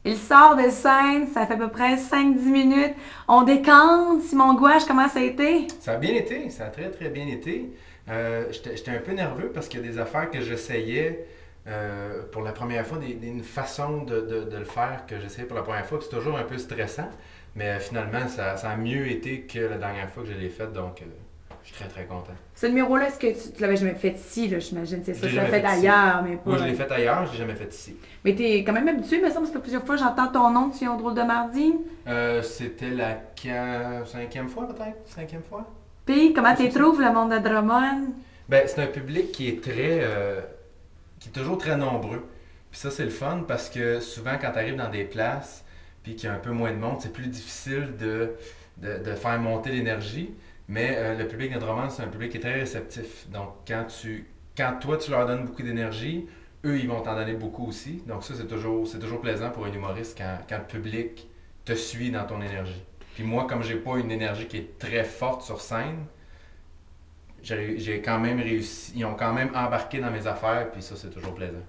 Il sort de scène, ça fait à peu près 5-10 minutes. On décante. Simon Gouache, comment ça a été? Ça a bien été, ça a très très bien été. J'étais un peu nerveux parce qu'il y a des affaires que j'essayais pour la première fois, une façon de le faire que j'essayais pour la première fois, puis c'est toujours un peu stressant, mais finalement ça a mieux été que la dernière fois que je l'ai fait, donc je suis très très content. Ce numéro-là, est-ce que tu l'avais jamais fait ici, là, j'imagine? C'est Je ça, l'ai tu l'as jamais fait fait ici. ailleurs, mais Moi pas. je l'ai fait ailleurs, je l'ai jamais fait ici. Mais t'es quand même habitué, me semble, ça fait plusieurs fois, j'entends ton nom, tu viens au drôle de mardi. C'était la cinquième fois peut-être, cinquième fois, Puis, comment quelque chose t'es comme ça. trouves, le monde de Drummond? Ben, c'est un public qui est qui est toujours très nombreux. Puis ça, c'est le fun parce que souvent, quand tu arrives dans des places puis qu'il y a un peu moins de monde, c'est plus difficile de faire monter l'énergie. Mais le public de Drummond, c'est un public qui est très réceptif. Donc, quand toi, tu leur donnes beaucoup d'énergie, eux, ils vont t'en donner beaucoup aussi. Donc, ça, c'est toujours plaisant pour un humoriste quand le public te suit dans ton énergie. Puis moi, comme j'ai pas une énergie qui est très forte sur scène, j'ai quand même réussi. Ils ont quand même embarqué dans mes affaires, puis ça, c'est toujours plaisant.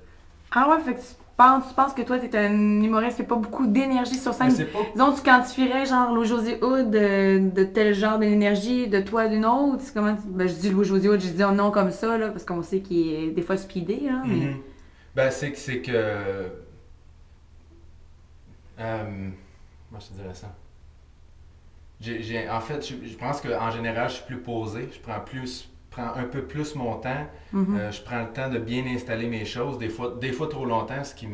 Ah ouais, fait que tu penses que toi, t'es un humoriste qui a pas beaucoup d'énergie sur Mais scène. c'est pas. Disons, tu quantifierais, genre, Louis-José Hood de tel genre d'énergie, de toi d'une autre. C'est comment ben, je dis Louis-José Hood, je dis un nom comme ça, là, parce qu'on sait qu'il est des fois speedé, là, mais... Mhm. Ben, c'est que. Moi, je te dirais ça. En fait, je pense qu'en général, je suis plus posé. Je prends un peu plus mon temps. Mhm. Je prends le temps de bien installer mes choses. Des fois trop longtemps, ce qui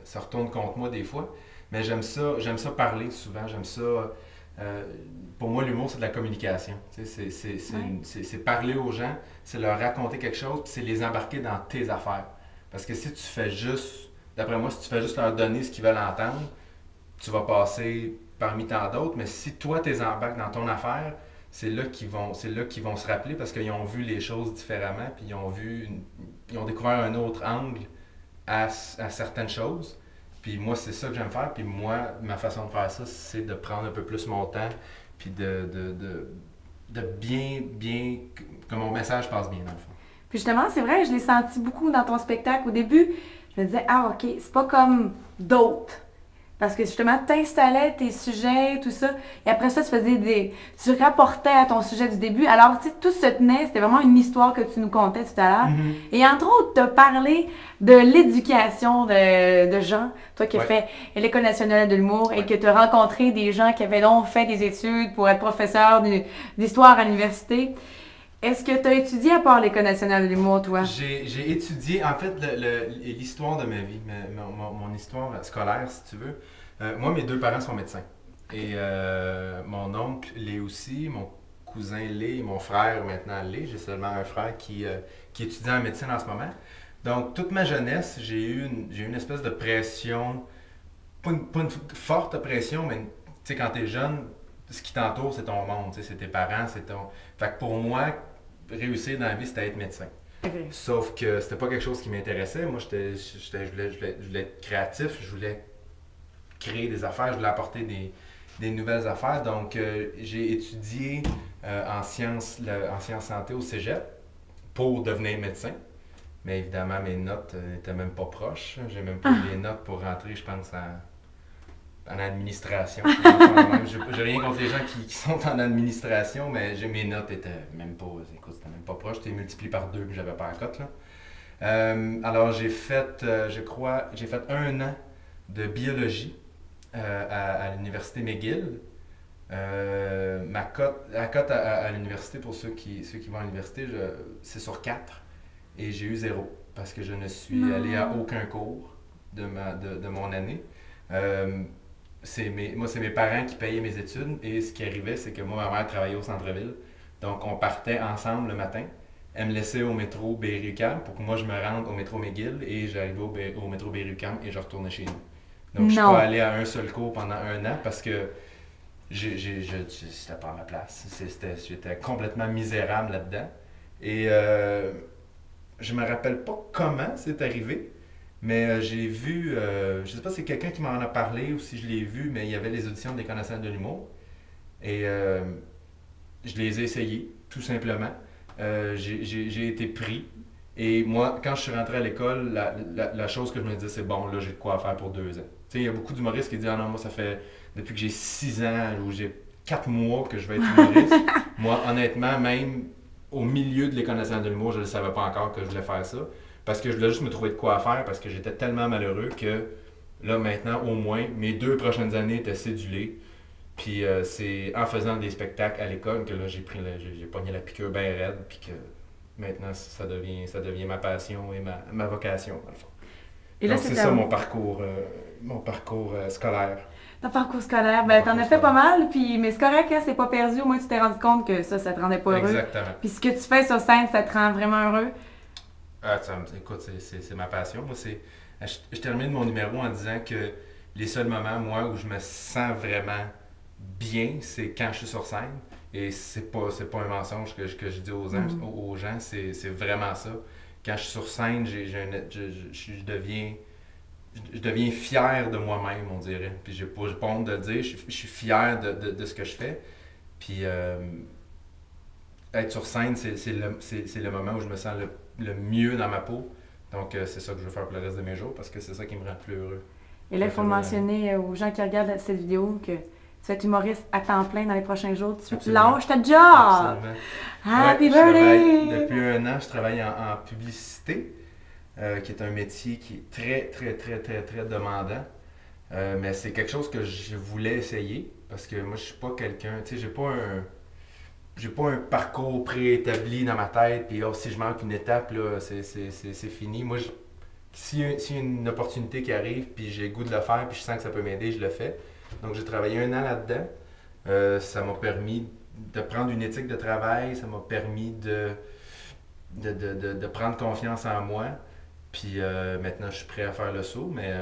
se retourne contre moi des fois. Mais j'aime ça parler souvent. J'aime ça. Pour moi, l'humour, c'est de la communication. Tu sais, Ouais. c'est parler aux gens, c'est leur raconter quelque chose, puis c'est les embarquer dans tes affaires. Parce que si tu fais juste, d'après moi, si tu fais juste leur donner ce qu'ils veulent entendre, tu vas passer parmi tant d'autres, mais si toi t'es embarques dans ton affaire, c'est là qu'ils vont se rappeler parce qu'ils ont vu les choses différemment, puis ils ont découvert un autre angle à certaines choses. Puis moi, c'est ça que j'aime faire. Puis moi, ma façon de faire ça, c'est de prendre un peu plus mon temps, puis de bien, que mon message passe bien dans le fond. Puis justement, c'est vrai, je l'ai senti beaucoup dans ton spectacle. Au début, je me disais, ah, OK, c'est pas comme d'autres. Parce que justement, tu installais tes sujets, tout ça, et après ça, tu rapportais à ton sujet du début. Alors, tu sais, tout se tenait, c'était vraiment une histoire que tu nous contais tout à l'heure. Mhm. Et entre autres, tu as parlé de l'éducation de gens, toi qui as Ouais, fait l'École nationale de l'humour et ouais. que tu as rencontré des gens qui avaient donc fait des études pour être professeur d'histoire à l'université. Est-ce que tu as étudié à part l'École nationale de l'humour, toi? J'ai étudié, en fait, l'histoire de ma vie, mon histoire scolaire, si tu veux. Moi, mes deux parents sont médecins. OK. Et mon oncle l'est aussi, mon cousin l'est, et mon frère maintenant l'est. J'ai seulement un frère qui étudie en médecine en ce moment. Donc, toute ma jeunesse, j'ai eu une espèce de pression, pas une forte pression, mais tu sais, quand t'es jeune, ce qui t'entoure, c'est ton monde, tu sais, c'est tes parents, c'est ton. Fait que pour moi, réussir dans la vie, c'était être médecin. OK. Sauf que c'était pas quelque chose qui m'intéressait. Moi, je voulais être créatif, je voulais créer des affaires, je voulais apporter des nouvelles affaires. Donc, j'ai étudié en sciences santé au cégep pour devenir médecin. Mais évidemment, mes notes n'étaient même pas proches. J'ai même pas eu les notes pour rentrer, je pense, en administration. J'ai rien contre les gens qui sont en administration, mais mes notes étaient même pas, écoute, c'était même pas proche. J'étais multiplié par deux, puis j'avais pas la cote, là. Alors je crois, j'ai fait un an de biologie à l'université McGill. La cote à l'université, pour ceux qui vont à l'université, c'est sur 4 et j'ai eu zéro parce que je ne suis allé à Non. aucun cours de mon année. Euh, Moi, c'est mes parents qui payaient mes études et ce qui arrivait, c'est que moi, ma mère travaillait au centre-ville. Donc, on partait ensemble le matin. Elle me laissait au métro Berry-UQAM pour que moi, je me rende au métro McGill et j'arrivais au métro Berry-UQAM et je retournais chez nous. Donc, je suis pas Non. allé à un seul cours pendant un an parce que c'était pas à ma place. J'étais complètement misérable là-dedans. Et je me rappelle pas comment c'est arrivé, mais j'ai vu, je sais pas si c'est quelqu'un qui m'en a parlé ou si je l'ai vu, mais il y avait les auditions des connaisseurs de l'humour. Et je les ai essayées, tout simplement. J'ai été pris Et moi, quand je suis rentré à l'école, la chose que je me disais, c'est bon, là, j'ai de quoi faire pour 2 ans. Tu sais, il y a beaucoup d'humoristes qui disent, ah non, moi, ça fait depuis que j'ai 6 ans ou j'ai 4 mois que je vais être humoriste. Moi, honnêtement, même au milieu de l'École nationale de l'humour, je ne savais pas encore que je voulais faire ça. Parce que je voulais juste me trouver de quoi faire, parce que j'étais tellement malheureux que là, maintenant, au moins, mes 2 prochaines années étaient cédulées. Puis c'est en faisant des spectacles à l'école que là, j'ai pogné la piqûre bien raide, puis que maintenant, ça devient ma passion et ma vocation, dans le fond. Et là, donc, c'est ça mon parcours scolaire. Ton parcours scolaire, ben t'en as fait pas mal, puis mais c'est correct, hein, c'est pas perdu, au moins tu t'es rendu compte que ça te rendait pas heureux. Exactement. Puis ce que tu fais sur scène, ça te rend vraiment heureux. Ah, écoute, c'est ma passion. Moi, je termine mon numéro en disant que les seuls moments, moi, où je me sens vraiment bien, c'est quand je suis sur scène. Et c'est pas un mensonge que je dis aux gens, c'est vraiment ça. Quand je suis sur scène, je deviens fier de moi-même, on dirait. Puis j'ai pas honte de le dire, je suis fier de ce que je fais. Puis être sur scène, c'est le moment où je me sens le mieux dans ma peau. Donc c'est ça que je veux faire pour le reste de mes jours parce que c'est ça qui me rend plus heureux. Et là, il faut mentionner aux gens qui regardent cette vidéo que tu vas être humoriste à temps plein dans les prochains jours. Tu lâches ta job! Absolument. Happy birthday! Depuis 1 an, je travaille en publicité. Qui est un métier qui est très, très, très, très, très demandant. Mais c'est quelque chose que je voulais essayer parce que moi, je suis pas quelqu'un, tu sais, j'ai pas un parcours préétabli dans ma tête, puis si je manque une étape, là, c'est fini. Moi, s'il y a une opportunité qui arrive, puis j'ai le goût de le faire, puis je sens que ça peut m'aider, je le fais. Donc, j'ai travaillé 1 an là-dedans. Ça m'a permis de prendre une éthique de travail, ça m'a permis de prendre confiance en moi. Puis maintenant, je suis prêt à faire le saut, mais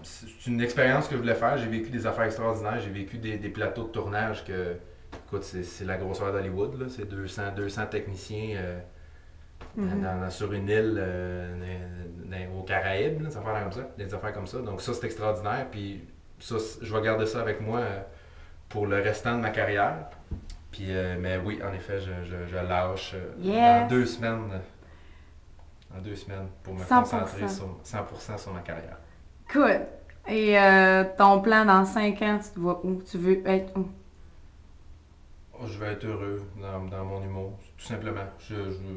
c'est une expérience que je voulais faire. J'ai vécu des affaires extraordinaires, j'ai vécu des plateaux de tournage que, écoute, c'est la grosseur d'Hollywood, là. C'est 200 techniciens sur une île aux Caraïbes, là, des affaires comme ça. Donc ça, c'est extraordinaire. Puis ça, je vais garder ça avec moi pour le restant de ma carrière. Puis, mais oui, en effet, je lâche dans 2 semaines. En 2 semaines pour me 100%. concentrer 100% sur ma carrière. Cool. Et ton plan dans 5 ans, tu te vois où? Tu veux être où? Oh, je vais être heureux dans mon humour, tout simplement.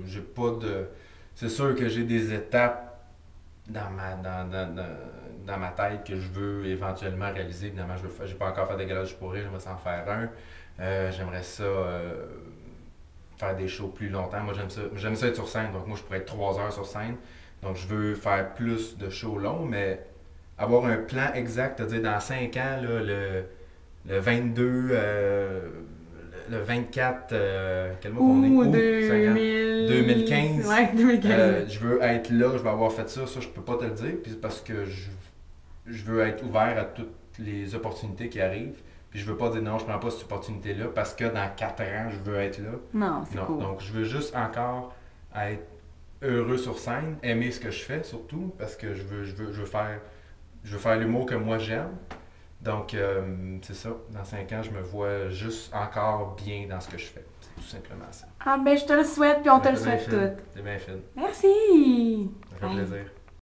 J'ai pas de... C'est sûr que j'ai des étapes dans ma tête que je veux éventuellement réaliser. Évidemment, j'ai pas encore fait de galages pour rire, j'aimerais ça en faire un. J'aimerais ça... faire des shows plus longtemps. Moi, j'aime ça être sur scène. Donc, moi, je pourrais être 3 heures sur scène. Donc, je veux faire plus de shows longs, mais avoir un plan exact, c'est-à-dire dans 5 ans, là, le 22, le 24, quel mois qu'on est? 2015. Ouais, 2015. Je veux être là, je veux avoir fait ça. Ça, je peux pas te le dire, puis parce que je veux être ouvert à toutes les opportunités qui arrivent. Puis je veux pas dire non, je prends pas cette opportunité-là parce que dans 4 ans, je veux être là. Non, c'est cool. Donc, je veux juste encore être heureux sur scène, aimer ce que je fais surtout, parce que je veux faire l'humour que moi j'aime. Donc, c'est ça. Dans 5 ans, je me vois juste encore bien dans ce que je fais. C'est tout simplement ça. Ah ben, je te le souhaite, puis on te le souhaite tout. C'est bien fait. Merci! Ça fait plaisir.